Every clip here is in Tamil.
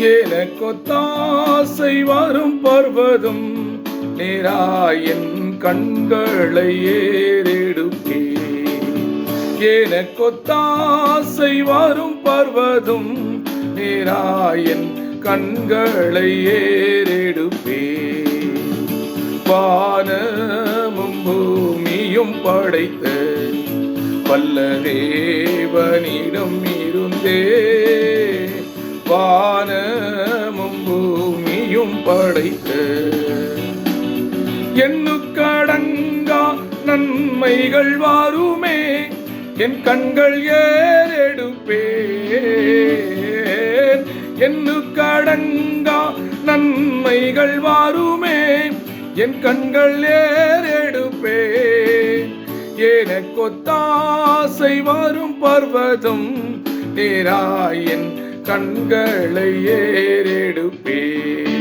எனக்கொத்தாசை வரும் பர்வதம் நேராயன் கண்களை ஏறெடுப்பே. எனக்கொத்தாசை வரும் பர்வதம் நேராயன் கண்களை ஏறெடுப்பே. வானமும் பூமியும் படைத்த வல்ல தேவனிடம் இருந்தே வானமும் பூமியும் படைத்த எண்ணுக்கடங்கா நன்மைகள் வாருமே என் கண்கள் ஏறெடுப்பேன். எண்ணுக்கடங்கா நன்மைகள் வாருமே என் கண்கள் ஏறெடுப்பேன். எனக்கொத்தாசை வரும் பர்வதம் நேராயன் கண்களை ஏறெடுப்பேன்.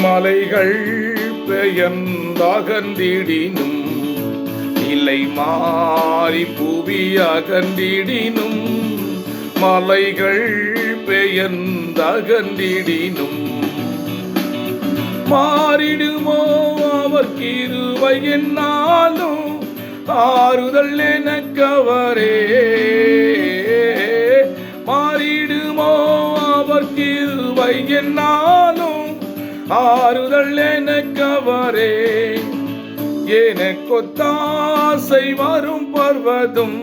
மலைகள் பெயர்ந்தகன்றிடினும் நிலை மாறி புவி அகன்றிடினும் மலைகள் பெயர்ந்தகன்றிடினும் மாறிடுமோ அவர் கிருபை என்னாலும் ஆறுதல் எனக்கவரே. மாறிடுமோ அவர் கிருபை என்னாலும் ஆறுதல் எனக்கவரே. எனக்கொத்தாசை வரும் பர்வதம்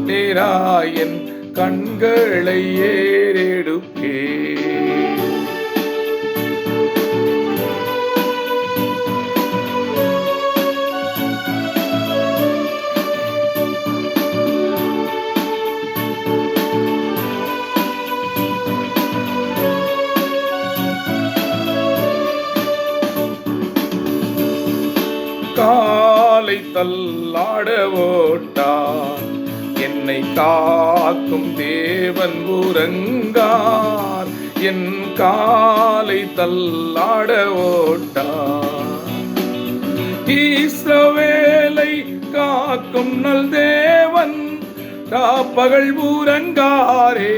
நேராயன் கண்களை ஏறெடுப்பே. காலை தள்ளாட ஓட்டார் என்னை காக்கும் தேவன் உறங்கார். என் காலை தள்ளாட ஓட்டார் இஸ்ரவேலை காக்கும் நல் தேவன் ராப்பகல் உறங்காரே.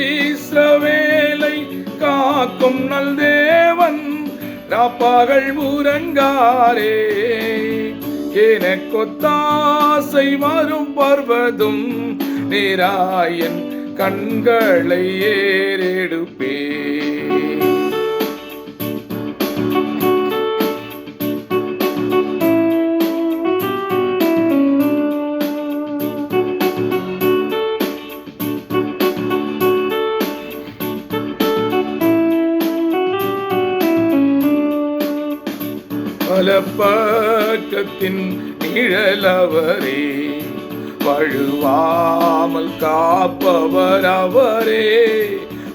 இஸ்ரவேலை காக்கும் நல் தேவன் ராப்பகல் உறங்காரே. எனக்கொத்தாசை வரும் பர்வதம் நேராயன் கண்களை ஏறெடுப்பே. பலப்பக்கத்தின் நிழலவரே வழுவாமல் காப்பவர் அவரே.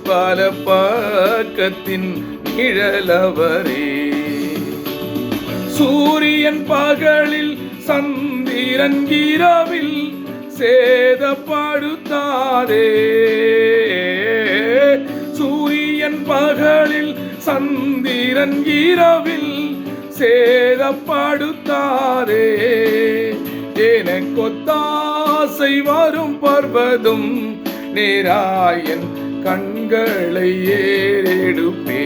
பலப்பக்கத்தின் நிழலவரே சூரியன் பகலில் சந்திரன் இரவில் சேதப்படுத்தாதே. சூரியன் பகலில் சந்திரன் இரவில் சேதப்படுத்தாதே. எனக்கொத்தாசை வரும் பர்வதம் நேராயன் கண்களை ஏறெடுப்பே.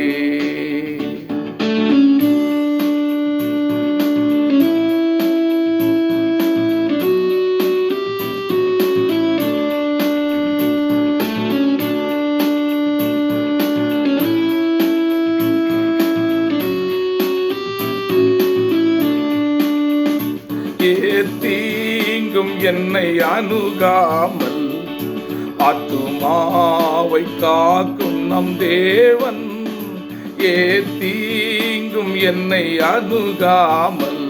தீங்கும் என்னை அணுகாமல் ஆத்துமாவை காக்கும் நம் தேவன். தீங்கும் என்னை அணுகாமல்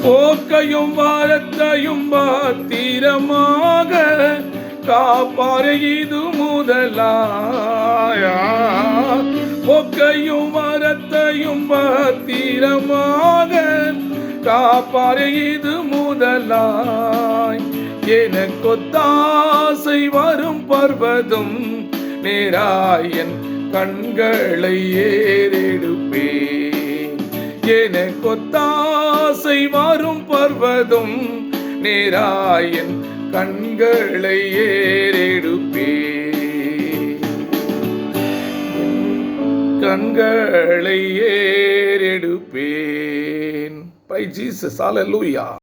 போக்கையும் வாரத்தையும் பத்திரமாக காப்பாரே இது முதலாயா. போக்கையும் வாரத்தையும் பத்திரமாக காப்பாரே இது முதலாய். எனக்கொத்தாசை வரும் பர்வதம் நேராய் என் கண்களை ஏறெடுப்பேன். எனக்கொத்தாசை வரும் பர்வதம் நேராய் என் கண்களை ஏறெடுப்பேன். கண்களை ஏறெடுப்பேன். Praise Jesus. Hallelujah.